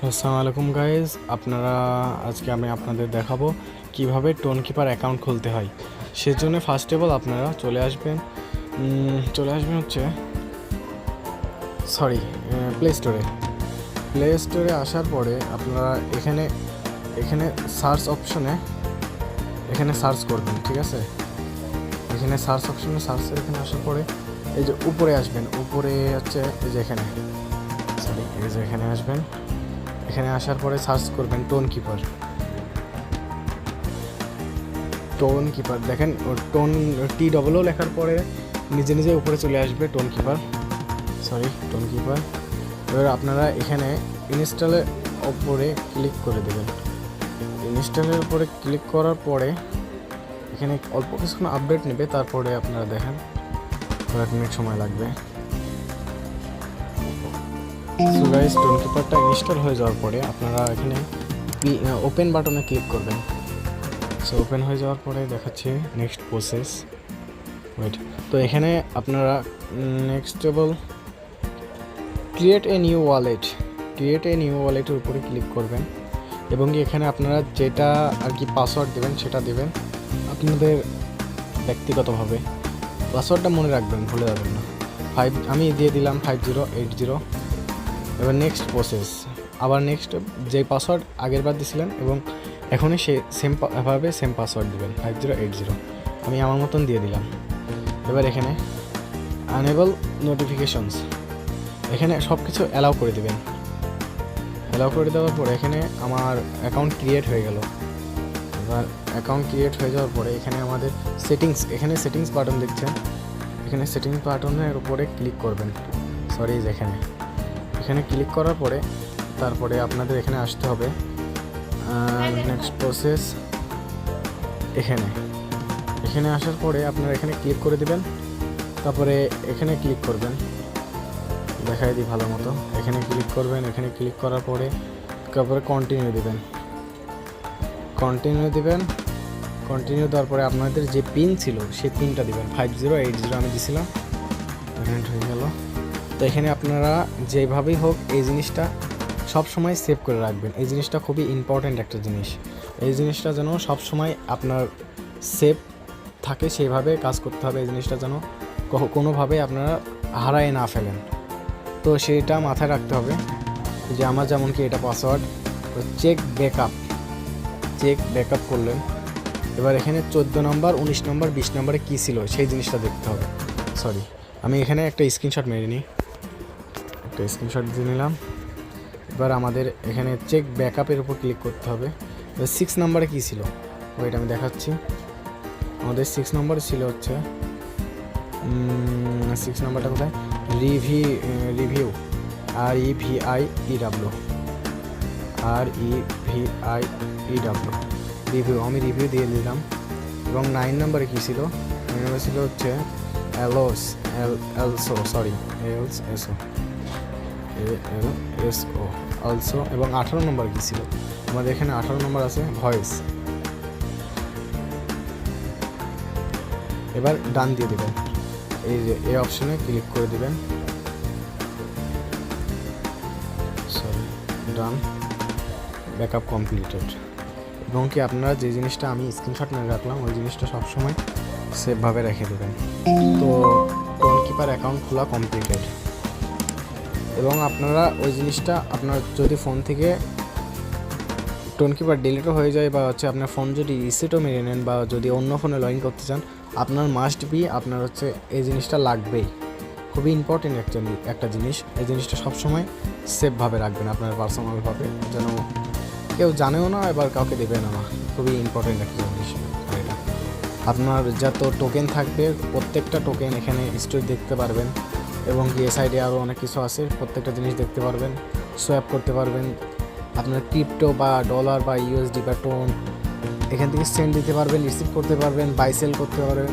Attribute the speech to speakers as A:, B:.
A: আসসালামু আলাইকুম গাইজ, আজকে আমি আপনাদের দেখাবো কিভাবে টোনকিপার অ্যাকাউন্ট খুলতে হয়। সেজন্য ফার্স্ট অফ অল আপনারা চলে আসবেন হচ্ছে প্লে স্টোরে আসার পরে আপনারা এখানে সার্চ অপশনে সার্চ করবেন। ঠিক আছে, এখানে সার্চ অপশনে এখানে আসার পরে এই যে উপরে আসবেন, উপরে হচ্ছে এই যে এখানে আসবেন। এখানে আসার পরে সার্চ করবেন টোনকিপার। দেখেন টোন লেখার পরে নিজে নিজে উপরে চলে আসবে টোনকিপার। এবার আপনারা এখানে ইনস্টলের উপরে ক্লিক করে দেবেন। ইনস্টলের উপরে ক্লিক করার পরে এখানে অল্প কিছুক্ষণ আপডেট নেবে, তারপরে আপনারা দেখেন 1 মিনিট সময় লাগবে। সো গাইস, টোনকিপারটা ইনস্টল হয়ে যাওয়ার পরে আপনারা এখানে ওপেন বাটনে ক্লিক করবেন। সো ওপেন হয়ে যাওয়ার পরে দেখাচ্ছে নেক্সট প্রসেস। তো এখানে আপনারা ক্রিয়েট এ নিউ ওয়ালেটের উপরে ক্লিক করবেন এবং এখানে আপনারা যেটা আর কি পাসওয়ার্ড দেবেন সেটা দেবেন আপনাদের ব্যক্তিগতভাবে। পাসওয়ার্ডটা মনে রাখবেন, ভুলে যাবেন না। আমি দিয়ে দিলাম 5080। এবার নেক্সট প্রসেস, আবার নেক্সট যে পাসওয়ার্ড আগের বার দিয়েছিলেন এবং এখনই সেম পাসওয়ার্ড দেবেন 5080। আমি আমার মতন দিয়ে দিলাম। এবার এখানে আনেবল নোটিফিকেশনস, এখানে সব কিছু অ্যালাউ করে দেবেন। অ্যালাউ করে দেওয়ার পরে এখানে আমার অ্যাকাউন্ট ক্রিয়েট হয়ে গেল। এবার অ্যাকাউন্ট ক্রিয়েট হয়ে যাওয়ার পরে এখানে আমাদের সেটিংস বাটন দেখছেন, এখানে সেটিংস বাটনের উপরে ক্লিক করবেন। এখানে ক্লিক করার পরে তারপরে আপনাদের এখানে আসতে হবে। নেক্সট প্রসেস, এখানে আসার পরে আপনারা এখানে ক্লিক করে দিবেন। তারপরে এখানে ক্লিক করবেন, দেখাই দিই ভালো মতো। এখানে ক্লিক করবেন, এখানে ক্লিক করার পরে তারপরে কন্টিনিউ দেওয়ার পরে আপনাদের যে পিন ছিল সেই পিনটা দিবেন। 5080 আমি দিয়েছিলাম, হয়ে গেল। তো এখানে আপনারা যেভাবেই হোক এই জিনিসটা সব সময় সেভ করে রাখবেন। এই জিনিসটা খুবই ইম্পর্ট্যান্ট একটা জিনিস। এই জিনিসটা যেন সব সময় আপনার সেভ থাকে, সেইভাবে কাজ করতে হবে। এই জিনিসটা যেন কোনোভাবে আপনারা হারায় না ফেলেন। তো সেটা মাথায় রাখতে হবে যে আমার যেমন কি এটা পাসওয়ার্ড চেক ব্যাকআপ করলেন। এবার এখানে 14 নম্বর 19 নম্বর 20 নম্বরে কী ছিল সেই জিনিসটা দেখতে হবে। আমি এখানে একটা স্ক্রিনশট মেরে নিই, দিয়ে নিলাম। এবার আমাদের এখানে চেক ব্যাকআপের উপর ক্লিক করতে হবে। 6 নম্বরে কী ছিল ওইটা আমি দেখাচ্ছি। আমাদের 6 নম্বরে ছিল হচ্ছে 6 নম্বরটা কোথায়, রিভিউ রিভিউ আমি রিভিউ দিয়ে দিলাম। এবং 9 নম্বরে কী ছিল, 9 নম্বরে ছিল হচ্ছে অলসো। এবং 18 নম্বর কী ছিল, আমাদের এখানে 18 নম্বর আছে ভয়েস। এবার ডান দিয়ে দেবেন, এই অপশনে ক্লিক করে দেবেন। ডান, ব্যাকআপ কমপ্লিটেড। এবং কি আপনারা যে জিনিসটা আমি স্ক্রিনশট মেরে রাখলাম ওই জিনিসটা সবসময় সেভভাবে রেখে দেবেন। তো টোনকিপার অ্যাকাউন্ট খোলা কমপ্লিটেড। এবং আপনারা ওই জিনিসটা আপনার যদি ফোন থেকে টোনকিপার ডিলিটও হয়ে যায় বা হচ্ছে আপনার ফোন যদি রিসেটও মেরে নেন বা যদি অন্য ফোনে লগ ইন করতে চান, আপনার আপনার হচ্ছে এই জিনিসটা লাগবেই। খুবই ইম্পর্টেন্ট একটা জিনিস। এই জিনিসটা সবসময় সেভভাবে রাখবেন আপনার পার্সোনালভাবে, যেন কেউ জানেও না এবার কাউকে দেবেন না। খুবই ইম্পর্টেন্ট একটা জিনিস এটা। আপনার যত টোকেন থাকবে প্রত্যেকটা টোকেন এখানে স্টোরি দেখতে পারবেন। এবং কি সাইডে আরও অনেক কিছু আছে, প্রত্যেকটা জিনিস দেখতে পারবেন, সোয়াপ করতে পারবেন। আপনার ক্রিপ্টো বা ডলার বা ইউএসডি বা টোন এখান থেকে সেন্ড দিতে পারবেন, রিসিভ করতে পারবেন, বাই সেল করতে পারবেন।